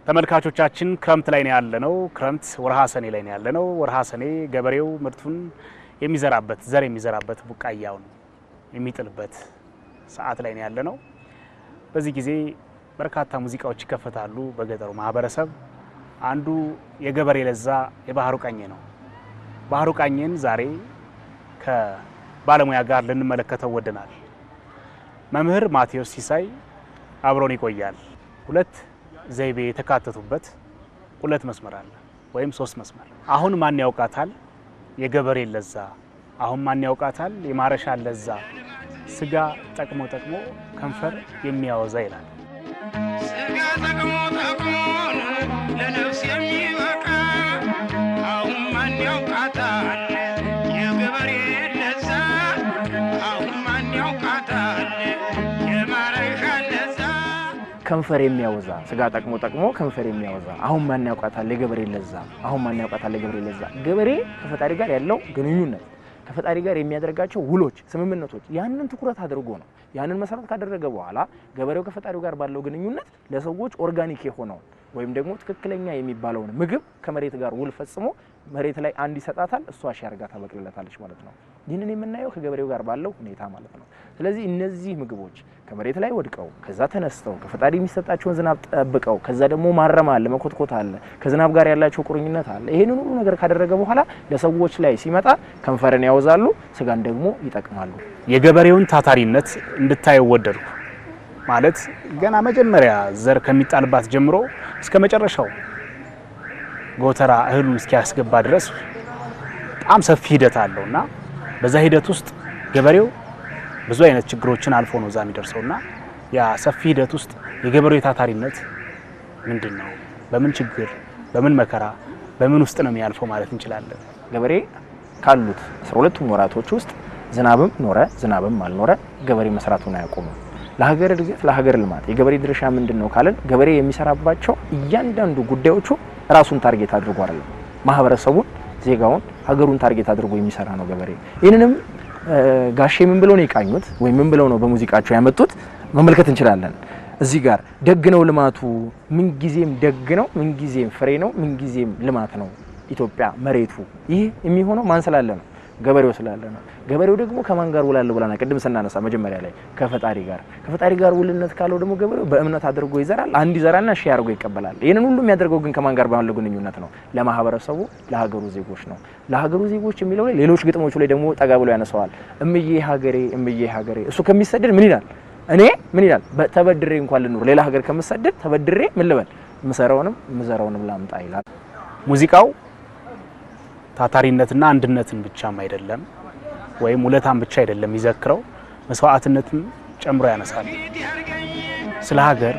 ተመልካቾቻችን ክረምት ላይ ነው ያለነው። ክረምት ወርሃ ሰኔ ላይ ነው ያለነው። ወርሃ ሰኔ ገበሬው ምርቱን የሚዘራበት ዘር የሚዘራበት ቡቃያውን የሚጥልበት ሰዓት ላይ ነው ያለነው። በዚህ ጊዜ በርካታ ሙዚቃዎች ይከፈታሉ በገጠሩ ማህበረሰብ። አንዱ የገበሬ ለዛ የባህሩ ቃኘ ነው። ባህሩ ቃኘን ዛሬ ከባለሙያ ጋር ልንመለከተው ወደናል። መምህር ማቴዎስ ሲሳይ አብሮን ይቆያል። ሁለት ዘይቤ የተካተቱበት ሁለት መስመር አለ ወይም ሶስት መስመር። አሁን ማን ያውቃታል የገበሬ ለዛ፣ አሁን ማን ያውቃታል የማረሻ ለዛ፣ ስጋ ጠቅሞ ጠቅሞ ከንፈር የሚያወዛ ይላል። ስጋ ጠቅሞ ጠቅሞ ለነፍስ የሚበቃ አሁን ማን ያውቃታል የገበሬ ለዛ፣ አሁን ማን ያውቃታል የማረሻ ለዛ። ከንፈር የሚያወዛ ስጋ ጠቅሞ ጠቅሞ ከንፈር የሚያወዛ አሁን ማን ያውቃታል የገበሬ ለዛ፣ አሁን ማን ያውቃታል የገበሬ ለዛ። ገበሬ ከፈጣሪ ጋር ያለው ግንኙነት ከፈጣሪ ጋር የሚያደርጋቸው ውሎች፣ ስምምነቶች ያንን ትኩረት አድርጎ ነው። ያንን መሰረት ካደረገ በኋላ ገበሬው ከፈጣሪው ጋር ባለው ግንኙነት ለሰዎች ኦርጋኒክ የሆነው ወይም ደግሞ ትክክለኛ የሚባለውን ምግብ ከመሬት ጋር ውል ፈጽሞ መሬት ላይ አንድ ይሰጣታል፣ እሷ ሻርጋ ታበቅልለታለች ማለት ነው። ይህንን የምናየው ከገበሬው ጋር ባለው ሁኔታ ማለት ነው። ስለዚህ እነዚህ ምግቦች ከመሬት ላይ ወድቀው ከዛ ተነስተው ከፈጣሪ የሚሰጣቸውን ዝናብ ጠብቀው ከዛ ደግሞ ማረም አለ፣ መኮትኮት አለ፣ ከዝናብ ጋር ያላቸው ቁርኝነት አለ። ይሄንን ሁሉ ነገር ካደረገ በኋላ ለሰዎች ላይ ሲመጣ ከንፈርን ያወዛሉ፣ ስጋን ደግሞ ይጠቅማሉ። የገበሬውን ታታሪነት እንድታየው ወደድኩ። ማለት ገና መጀመሪያ ዘር ከሚጣልባት ጀምሮ እስከ መጨረሻው ጎተራ እህሉን እስኪያስገባ ድረስ በጣም ሰፊ ሂደት አለውና በዛ ሂደት ውስጥ ገበሬው ብዙ አይነት ችግሮችን አልፎ ነው ዛም ይደርሰውና ያ ሰፊ ሂደት ውስጥ የገበሬው ታታሪነት ምንድነው? በምን ችግር፣ በምን መከራ፣ በምን ውስጥ ነው የሚያልፈው ማለት እንችላለን? ገበሬ ካሉት 12 ወራቶች ውስጥ ዝናብም ኖረ ዝናብም አልኖረ ገበሬ መስራቱን አያቆምም። ለሀገር እድገት ለሀገር ልማት የገበሬ ድርሻ ምንድነው ካለን ገበሬ የሚሰራባቸው እያንዳንዱ ጉዳዮቹ ራሱን ታርጌት አድርጎ አይደለም፣ ማህበረሰቡን፣ ዜጋውን፣ ሀገሩን ታርጌት አድርጎ የሚሰራ ነው ገበሬ። ይሄንንም ጋሼ ምን ብለው ነው የቃኙት ወይ ምን ብለው ነው በሙዚቃቸው ያመጡት መመልከት እንችላለን። እዚህ ጋር ደግ ነው ልማቱ ምን ጊዜም ደግ ነው፣ ምን ጊዜም ፍሬ ነው፣ ምን ጊዜም ልማት ነው ኢትዮጵያ መሬቱ። ይህ የሚሆነው ማን ስላለ ነው? ገበሬው ስላለ ነው። ገበሬው ደግሞ ከማን ጋር ውላል ብላና ቅድም ስናነሳ መጀመሪያ ላይ ከፈጣሪ ጋር ውልነት ካለው ደግሞ ገበሬው በእምነት አድርጎ ይዘራል። አንድ ይዘራልና ሺ አድርጎ ይቀበላል። ይሄንን ሁሉ የሚያደርገው ግን ከማን ጋር ባለው ግንኙነት ነው? ለማህበረሰቡ ለሀገሩ ዜጎች ነው። ለሀገሩ ዜጎች የሚለው ላይ ሌሎች ግጥሞቹ ላይ ደግሞ ጠጋ ብሎ ያነሳዋል። እምዬ ሀገሬ እሱ ከሚሰደድ ምን ይላል? እኔ ምን ይላል? ተበድሬ እንኳን ልኑር ሌላ ሀገር ከምሰደድ ተበድሬ ምን ልበል ምዘራውንም ላምጣ ይላል። ሙዚቃው ታታሪነትና አንድነትን ብቻም አይደለም ወይም ውለታን ብቻ አይደለም ይዘክረው፣ መስዋዕትነትን ጨምሮ ያነሳል። ስለ ሀገር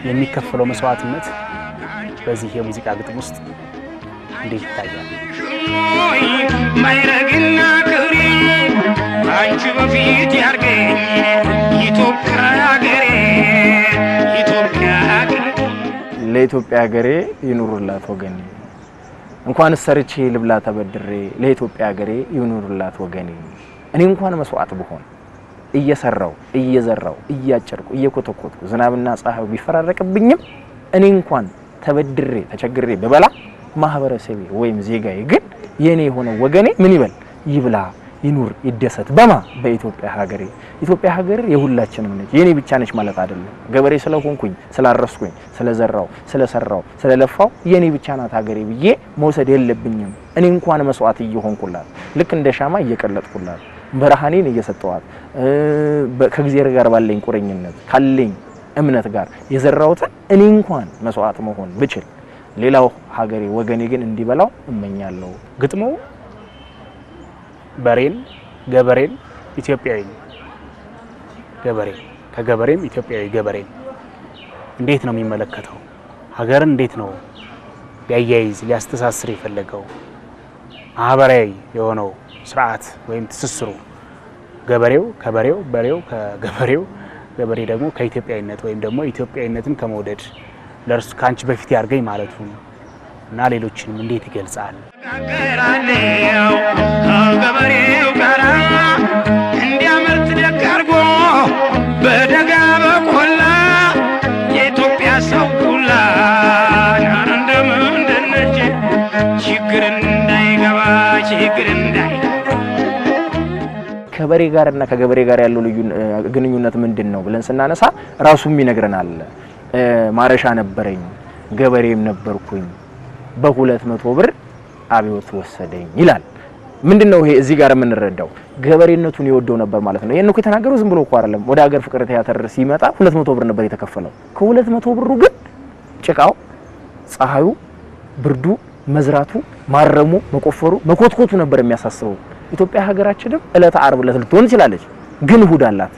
የሚከፈለው መስዋዕትነት በዚህ የሙዚቃ ግጥም ውስጥ እንዴት ይታያል? ማይረግና ክብሬ አንቺ በፊት ያርገኝ ኢትዮጵያ ሀገሬ ለኢትዮጵያ ሀገሬ ይኑርላት ወገኔ፣ እንኳን ሰርቼ ልብላ ተበድሬ ለኢትዮጵያ ሀገሬ ይኑርላት ወገኔ። እኔ እንኳን መስዋዕት ብሆን እየሰራው እየዘራው እያጨርኩ እየኮተኮትኩ ዝናብና ፀሐይ ቢፈራረቅብኝም እኔ እንኳን ተበድሬ ተቸግሬ በበላ ማህበረሰቤ ወይም ዜጋዬ ግን የኔ የሆነ ወገኔ ምን ይበል ይብላ ይኑር ይደሰት በኢትዮጵያ ሀገሬ። ኢትዮጵያ ሀገር የሁላችንም ነች፣ የኔ ብቻ ነች ማለት አይደለም። ገበሬ ስለሆንኩኝ ስላረስኩኝ ስለዘራው ስለሰራው ስለለፋው የኔ ብቻ ናት ሀገሬ ብዬ መውሰድ የለብኝም። እኔ እንኳን መስዋዕት እየሆንኩላት ልክ እንደ ሻማ እየቀለጥኩላት በረሃኔን እየሰጠዋት ከእግዚአብሔር ጋር ባለኝ ቁርኝነት ካለኝ እምነት ጋር የዘራውትን እኔ እንኳን መስዋዕት መሆን ብችል ሌላው ሀገሬ ወገኔ ግን እንዲበላው እመኛለሁ። ግጥሙ በሬን ገበሬን ኢትዮጵያዊ ገበሬ ከገበሬም ኢትዮጵያዊ ገበሬ እንዴት ነው የሚመለከተው? ሀገርን እንዴት ነው ያያይዝ ሊያስተሳስር የፈለገው? ማህበራዊ የሆነው ስርዓት ወይም ትስስሩ ገበሬው ከበሬው በሬው ከገበሬው ገበሬ ደግሞ ከኢትዮጵያዊነት ወይም ደግሞ ኢትዮጵያዊነትን ከመውደድ ለርሱ ካንቺ በፊት ያርገኝ ማለቱ እና ሌሎችንም እንዴት ይገልጻል? ገበሬው ጋራ እንዲያመርት ደጋርጎ በደጋ በቆላ የኢትዮጵያ ሰው ሁላ ችግር እንዳይገባ ከበሬ ጋርና ከገበሬ ጋር ያለው ግንኙነት ምንድነው ብለን ስናነሳ ራሱም ይነግረናል። ማረሻ ነበረኝ ገበሬም ነበርኩኝ በ200 ብር አብዮት ወሰደኝ ይላል። ምንድነው ይሄ እዚህ ጋር የምንረዳው? ገበሬነቱን ይወደው ነበር ማለት ነው። ይሄን እኮ የተናገረው ዝም ብሎ እኮ አይደለም። ወደ ሀገር ፍቅር ቲያትር ሲመጣ 200 ብር ነበር የተከፈለው። ከ200 ብሩ ግን ጭቃው፣ ፀሐዩ፣ ብርዱ፣ መዝራቱ፣ ማረሙ፣ መቆፈሩ፣ መኮትኮቱ ነበር የሚያሳስበው። ኢትዮጵያ ሀገራችንም ዕለተ ዓርብ ዕለት ልትሆን ትችላለች፣ ግን እሁድ አላት።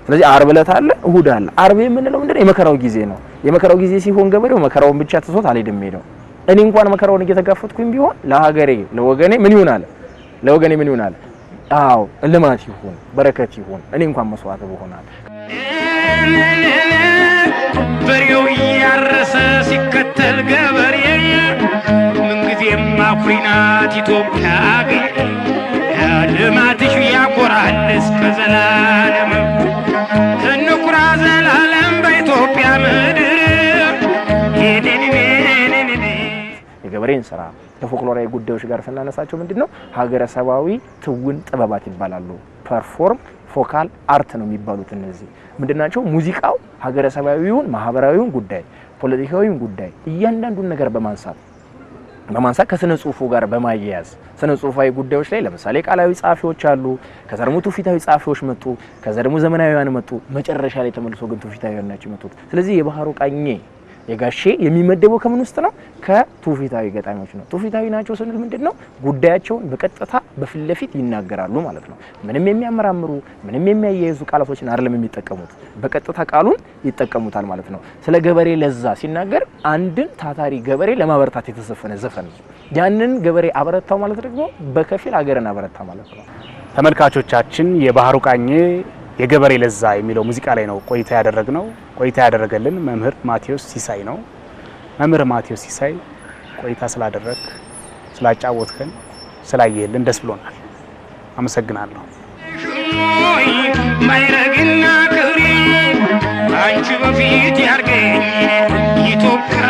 ስለዚህ ዓርብ ዕለት አለ፣ እሁድ አለ። ዓርብ የምንለው ምንድነው? የመከራው ጊዜ ነው። የመከራው ጊዜ ሲሆን ገበሬው መከራውን ብቻ ተሶት አልሄድም ሄደው እኔ እንኳን መከራውን እየተጋፈጥኩኝ ቢሆን ለሀገሬ ለወገኔ ምን ይሆናል? ለወገኔ ምን ይሆናል? አዎ ልማት ይሁን በረከት ይሁን እኔ እንኳን መስዋዕት ብሆናል። በሬው ያረሰ ሲከተል ገበሬ ምንጊዜም አኩሪ ናት ኢትዮጵያ ልማትሽ ያኮራል እስከ ዘላለም እንኩራ ዘላለም በኢትዮጵያ ምድር። የገበሬን ስራ ከፎክሎራዊ ጉዳዮች ጋር ስናነሳቸው ምንድነው ሀገረሰባዊ ትውን ጥበባት ይባላሉ። ፐርፎርም ፎካል አርት ነው የሚባሉት። እነዚህ ምንድናቸው? ሙዚቃው ሀገረሰባዊውን ማህበራዊውን ጉዳይ ፖለቲካዊውን ጉዳይ እያንዳንዱን ነገር በማንሳት ከስነ ጽሁፉ ጋር በማያያዝ ስነ ጽሁፋዊ ጉዳዮች ላይ ለምሳሌ ቃላዊ ጻፊዎች አሉ። ከዛ ደግሞ ትውፊታዊ ጻፊዎች መጡ። ከዛ ደግሞ ዘመናዊያን መጡ። መጨረሻ ላይ ተመልሶ ግን ትውፊታዊያን ናቸው መጡት። ስለዚህ የባህሩ ቃኜ የጋሼ የሚመደበው ከምን ውስጥ ነው? ከትውፊታዊ ገጣሚዎች ነው። ትውፊታዊ ናቸው ስንል ምንድነው? ጉዳያቸውን በቀጥታ በፊት ለፊት ይናገራሉ ማለት ነው። ምንም የሚያመራምሩ ምንም የሚያያይዙ ቃላቶችን አይደለም የሚጠቀሙት፣ በቀጥታ ቃሉን ይጠቀሙታል ማለት ነው። ስለ ገበሬ ለዛ ሲናገር አንድን ታታሪ ገበሬ ለማበረታት የተዘፈነ ዘፈን ነው። ያንን ገበሬ አበረታው ማለት ደግሞ በከፊል ሀገርን አበረታ ማለት ነው። ተመልካቾቻችን የባህሩ ቃኜ የገበሬ ለዛ የሚለው ሙዚቃ ላይ ነው ቆይታ ያደረግነው። ቆይታ ያደረገልን መምህር ማቴዎስ ሲሳይ ነው። መምህር ማቴዎስ ሲሳይ ቆይታ ስላደረግ ስላጫወትከን ስላየልን ደስ ብሎናል። አመሰግናለሁ። ማይረግና ክብሪ አንቺ በፊት ያርገኝ ኢትዮጵያ